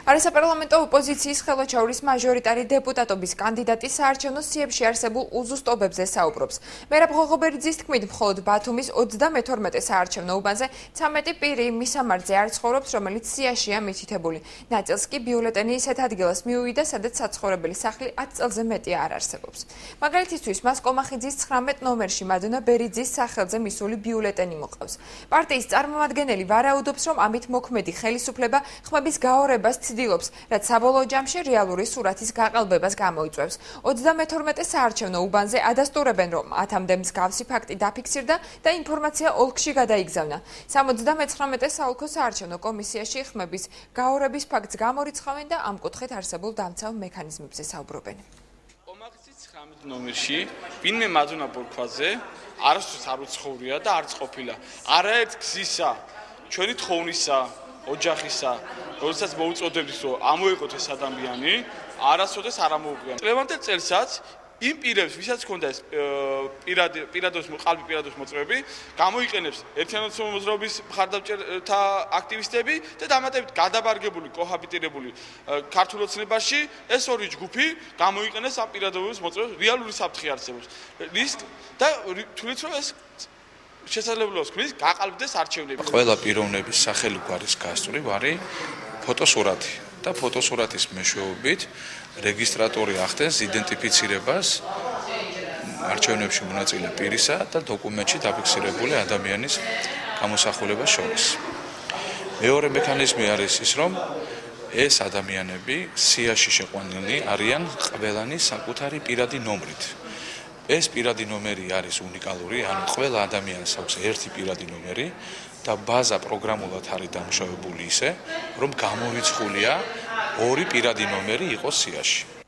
არასაპარლამენტო ოპოზიციის ხელვაჩაურის მაჟორიტარი დეპუტატობის კანდიდატი საარჩევნო სიებში არსებულ უზუსტობებზე საუბრობს. მერაბ ღოღობერიძის თქმით, მხოლოდ ბათუმის 32 საარჩევნო უბანზე 13 პირი მისამართზე არ ცხოვრობს, რომელიც სიაშია მითითებული. ნაწილს კი ბიულეტენი ისეთ ადგილას მიუვიდა, სადაც საცხოვრებელი სახლი 10 წელზე მეტი არ არსებობს. მაგალითისთვის მას კომახიძის 19 ნომერში მადონა ბერიძის სახელზე მისული ბიულეტენი მოყავს. პარტიის წარმომადგენელი ვარაუდობს, რომ ამით მოქმედი ხელისუფლება ხმების გაორებას ცდილობს, რაც საბოლოო ჯამში რეალური სურათის გაყალბებას გამოიწვევს. 32 საარჩევნო უბანზე ადასტურებენ, რომ ათამდე მსგავსი ფაქტი დაფიქსირდა და ინფორმაცია ოლქში გადაიგზავნა. 79 საოლქო საარჩევნო კომისიაში ხმების გაორების ფაქტს გამორიცხავენ და ამ კუთხით არსებულ დამცავ მექანიზმებზე საუბრობენ. კომახიძის 19 ნომერში ვინმე მადონა ბორქვაზე არასდროს არ უცხოვრია და არც ყოფილა. არაერთ გზისა, ჩვენი თხოვნისა, ოჯახისა, როდესაც მოუწოდებთ, რომ ამოეყოთ ეს ადამიანი, არასოდეს არ ამოუყიან. წლევანდელ წელსაც იმ პირებს, ვისაც ჰქონდა ეს qalbi მოწვევები, გამოიყენებს ერთიანობის მოძრაობის მხარდამჭერთა აქტივისტები და დამატებით გადაბარგებული, კოჰაბიტირებული ქართულ ოცნებაში ეს ორი ჯგუფი გამოიყენეს ამ პირადობის მოწვევებს, რეალური საფრთხე არსებობს. და თulit რომ ეს შესაძლებლობას ქმნის გაყალბდეს არჩევნები. ყველა პიროვნების სახელი გვარის გასწვრივ არის ფოტოსურათი და ფოტოსურათის მეშვეობით რეგისტრატორი ახდენს იდენტიფიცირებას არჩევნებში მონაწილე პირისა და დოკუმენტში დაფიქსირებული ადამიანის გამოსახულებას შორის. მეორე მექანიზმი არის ის, რომ ეს ადამიანები სიაში შეყვანილნი არიან ყველანი საკუთარი პირადი ნომრით. ეს პირადი ნომერი არის უნიკალური, ანუ ყველა ადამიანს აქვს ერთი პირადი ნომერი და ბაზა პროგრამულად არის დამუშავებული ისე, რომ გამორიცხულია ორი პირადი ნომერი იყოს სიაში.